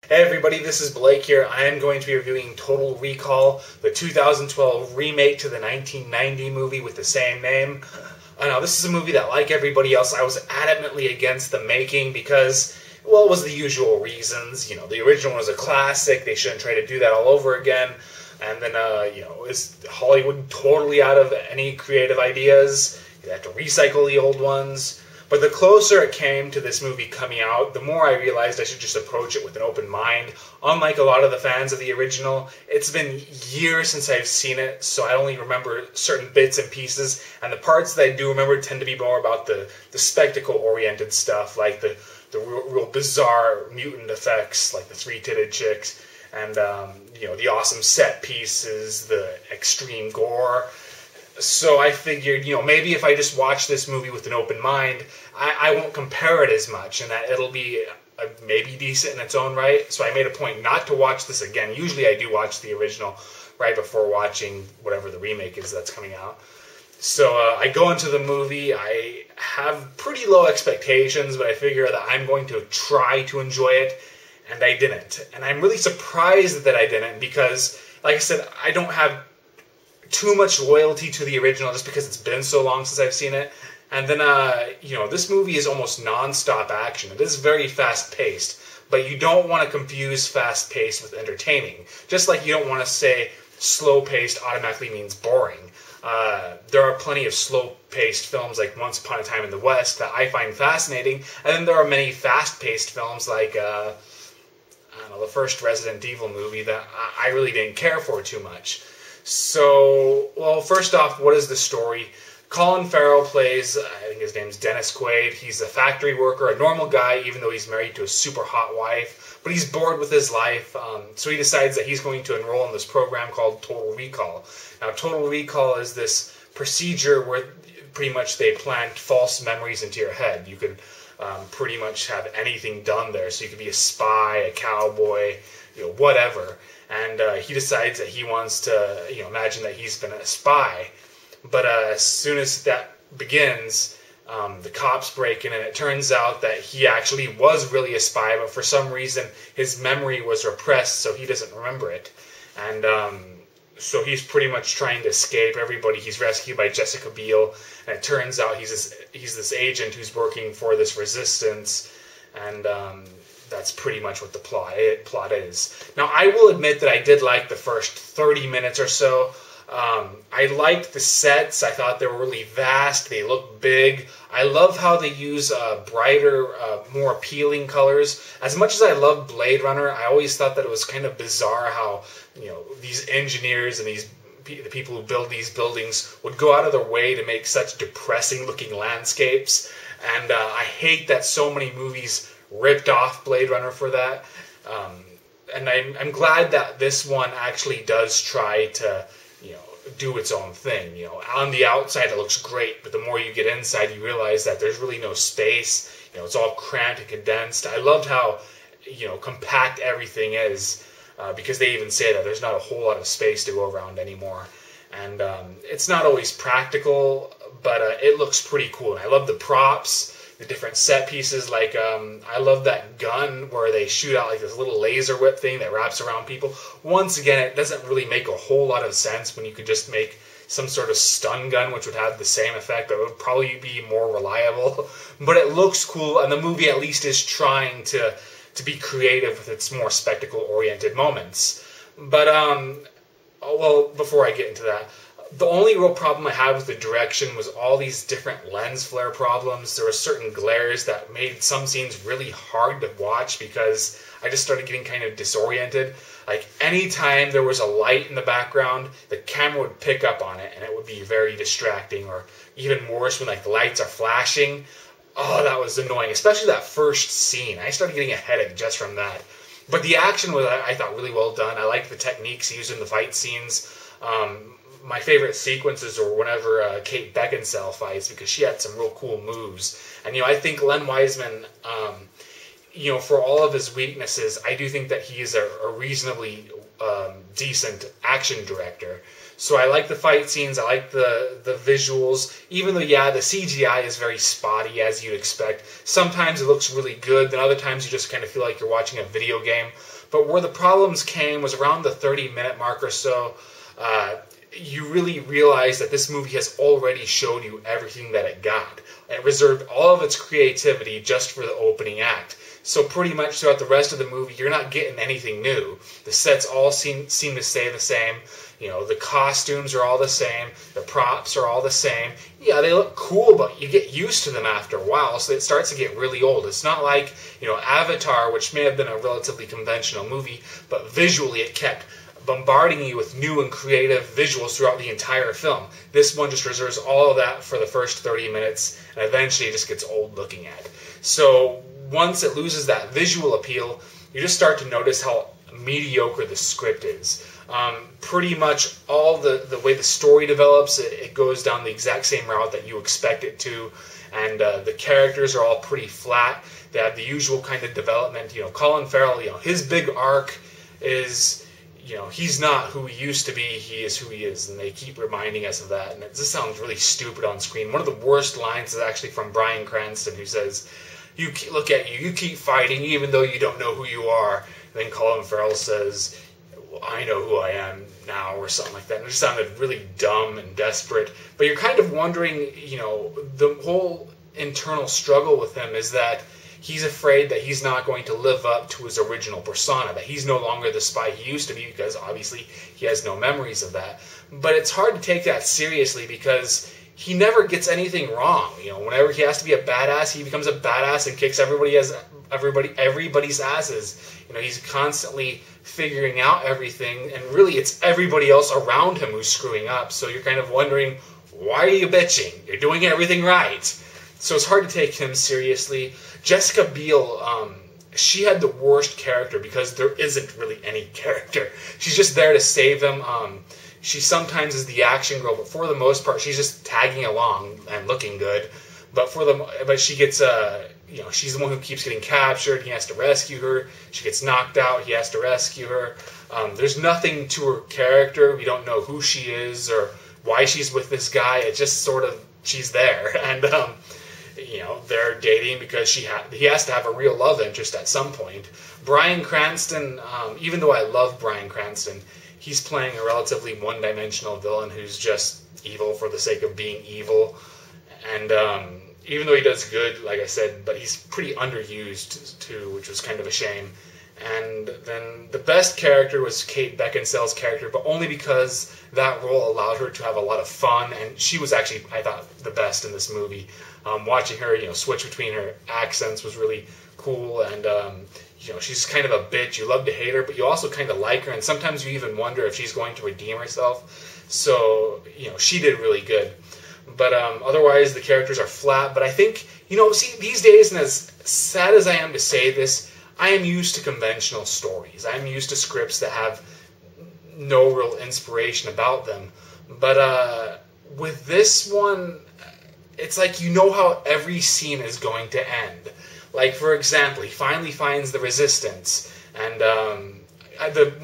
Hey everybody, this is Blake here. I am going to be reviewing Total Recall, the 2012 remake to the 1990 movie with the same name. Now, this is a movie that, like everybody else, I was adamantly against the making because, well, it was the usual reasons. You know, the original was a classic, they shouldn't try to do that all over again. And then, is Hollywood totally out of any creative ideas? They have to recycle the old ones. But the closer it came to this movie coming out, the more I realized I should just approach it with an open mind. Unlike a lot of the fans of the original, it's been years since I've seen it, so I only remember certain bits and pieces, and the parts that I do remember tend to be more about the spectacle-oriented stuff, like the real bizarre mutant effects, like the three-titted chicks, and the awesome set pieces, the extreme gore. So I figured, maybe if I just watch this movie with an open mind, I won't compare it as much, and that it'll be maybe decent in its own right. So I made a point not to watch this again. Usually I do watch the original right before watching whatever the remake is that's coming out. So I go into the movie, I have pretty low expectations, but I figure that I'm going to try to enjoy it, and I didn't. And I'm really surprised that I didn't because, like I said, I don't have too much loyalty to the original just because it's been so long since I've seen it. And then, this movie is almost non-stop action. It is very fast-paced, but you don't want to confuse fast-paced with entertaining. Just like you don't want to say slow-paced automatically means boring. There are plenty of slow-paced films like Once Upon a Time in the West that I find fascinating, and then there are many fast-paced films like, the first Resident Evil movie that I really didn't care for too much. So, well, first off, what is the story? Colin Farrell plays, I think his name's Dennis Quaid. He's a factory worker, a normal guy, even though he's married to a super hot wife. But he's bored with his life, so he decides that he's going to enroll in this program called Total Recall. Now, Total Recall is this procedure where pretty much they plant false memories into your head. You could pretty much have anything done there. So you could be a spy, a cowboy, whatever. And he decides that he wants to, imagine that he's been a spy. But as soon as that begins, the cops break in, and it turns out that he actually was really a spy, but for some reason his memory was repressed, so he doesn't remember it. And so he's pretty much trying to escape everybody. He's rescued by Jessica Biel, and it turns out he's this agent who's working for this resistance, and that's pretty much what the plot is. Now, I will admit that I did like the first 30 minutes or so. I liked the sets. I thought they were really vast. They looked big. I love how they use brighter, more appealing colors. As much as I love Blade Runner, I always thought that it was kind of bizarre how, these engineers and the people who build these buildings would go out of their way to make such depressing-looking landscapes. And I hate that so many movies ripped off Blade Runner for that. And I'm glad that this one actually does try to, do its own thing. On the outside it looks great, but the more you get inside you realize that there's really no space. It's all cramped and condensed. I loved how, compact everything is, because they even say that there's not a whole lot of space to go around anymore. And it's not always practical, but it looks pretty cool. And I love the props, the different set pieces, like I love that gun where they shoot out like this little laser whip thing that wraps around people. Once again, it doesn't really make a whole lot of sense when you could just make some sort of stun gun which would have the same effect, but it would probably be more reliable. But it looks cool, and the movie at least is trying to be creative with its more spectacle-oriented moments. But, well, before I get into that, the only real problem I had with the direction was all these different lens flare problems. There were certain glares that made some scenes really hard to watch because I just started getting kind of disoriented. Like, anytime there was a light in the background, the camera would pick up on it, and it would be very distracting. Or even worse, when, the lights are flashing. Oh, that was annoying, especially that first scene. I started getting a headache just from that. But the action was, I thought, really well done. I liked the techniques used in the fight scenes. My favorite sequences were whenever Kate Beckinsale fights, because she had some real cool moves. And, I think Len Wiseman, for all of his weaknesses, I do think that he is a reasonably decent action director. So I like the fight scenes, I like the visuals, even though, yeah, the CGI is very spotty, as you'd expect. Sometimes it looks really good, then other times you just kind of feel like you're watching a video game. But where the problems came was around the 30-minute mark or so. You really realize that this movie has already showed you everything that it got. It reserved all of its creativity just for the opening act. So pretty much throughout the rest of the movie, you're not getting anything new. The sets all seem to stay the same. You know, the costumes are all the same. The props are all the same. Yeah, they look cool, but you get used to them after a while, so it starts to get really old. It's not like, Avatar, which may have been a relatively conventional movie, but visually it kept bombarding you with new and creative visuals throughout the entire film. This one just reserves all of that for the first 30 minutes, and eventually it just gets old looking at. So once it loses that visual appeal, you just start to notice how mediocre the script is. Pretty much all the way the story develops, it goes down the exact same route that you expect it to, and the characters are all pretty flat. They have the usual kind of development. Colin Farrell, his big arc is, he's not who he used to be, he is who he is, and they keep reminding us of that, and it just sounds really stupid on screen. One of the worst lines is actually from Bryan Cranston, who says, look at you keep fighting even though you don't know who you are. And then Colin Farrell says, well, I know who I am now, or something like that. And it just sounded really dumb and desperate. But you're kind of wondering, the whole internal struggle with him is that he's afraid that he's not going to live up to his original persona, that he's no longer the spy he used to be, because obviously he has no memories of that. But it's hard to take that seriously because he never gets anything wrong. Whenever he has to be a badass, he becomes a badass and kicks everybody's asses. He's constantly figuring out everything, and really it's everybody else around him who's screwing up. So you're kind of wondering, why are you bitching? You're doing everything right. So it's hard to take him seriously. Jessica Biel, she had the worst character because there isn't really any character. She's just there to save them. She sometimes is the action girl, but for the most part, she's just tagging along and looking good. But she gets she's the one who keeps getting captured. He has to rescue her. She gets knocked out. He has to rescue her. There's nothing to her character. We don't know who she is or why she's with this guy. It just sort of, she's there, and they're dating because he has to have a real love interest at some point. Bryan Cranston, even though I love Bryan Cranston, he's playing a relatively one-dimensional villain who's just evil for the sake of being evil. And even though he does good, like I said, but he's pretty underused too, which was kind of a shame. And then the best character was Kate Beckinsale's character, but only because that role allowed her to have a lot of fun, and she was actually, I thought, the best in this movie. Watching her, switch between her accents was really cool, and she's kind of a bitch. You love to hate her, but you also kind of like her, and sometimes you even wonder if she's going to redeem herself. So, she did really good. But otherwise, the characters are flat. But I think, these days, and as sad as I am to say this, I am used to conventional stories. I'm used to scripts that have no real inspiration about them. But with this one, it's like how every scene is going to end. Like, for example, he finally finds the resistance, and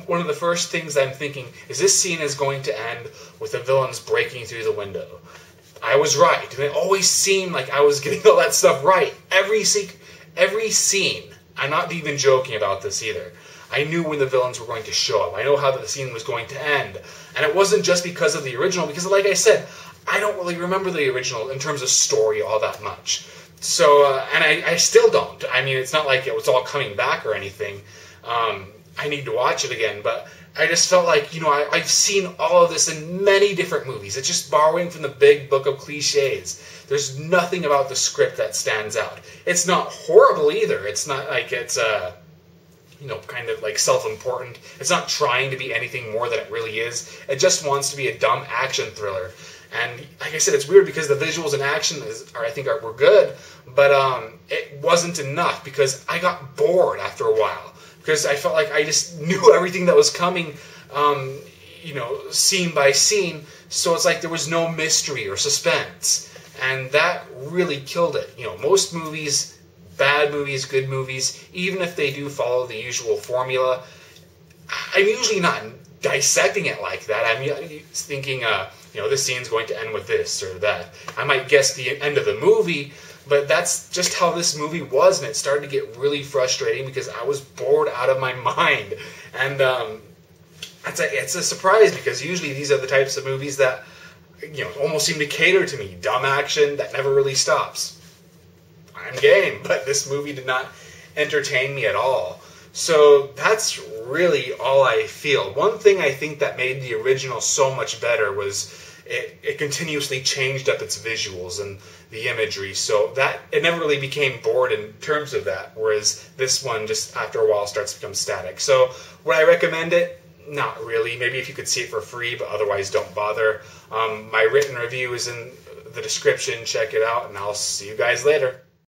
one of the first things I'm thinking is this scene is going to end with the villains breaking through the window. I was right, and it always seemed like I was getting all that stuff right. Every scene, I'm not even joking about this either. I knew when the villains were going to show up. I know how the scene was going to end. And it wasn't just because of the original, because like I said, I don't really remember the original in terms of story all that much. So, and I still don't. I mean, it's not like it was all coming back or anything. I need to watch it again, but I just felt like, I've seen all of this in many different movies. It's just borrowing from the big book of cliches. There's nothing about the script that stands out. It's not horrible either. It's not like it's, kind of like self-important. It's not trying to be anything more than it really is. It just wants to be a dumb action thriller. And like I said, it's weird because the visuals and action were good, but it wasn't enough because I got bored after a while. Because I felt like I just knew everything that was coming, scene by scene. So it's like there was no mystery or suspense. And that really killed it. Most movies, bad movies, good movies, even if they do follow the usual formula, I'm usually not dissecting it like that. I'm thinking, this scene's going to end with this or that. I might guess the end of the movie, But that's just how this movie was, and it started to get really frustrating because I was bored out of my mind. And it's a surprise because usually these are the types of movies that almost seem to cater to me. Dumb action that never really stops. I'm game, but this movie did not entertain me at all. So that's really all I feel. One thing I think that made the original so much better was it continuously changed up its visuals and the imagery, so that it never really became bored in terms of that, whereas this one just after a while starts to become static. So would I recommend it? Not really. Maybe if you could see it for free, but otherwise don't bother. My written review is in the description. Check it out, and I'll see you guys later.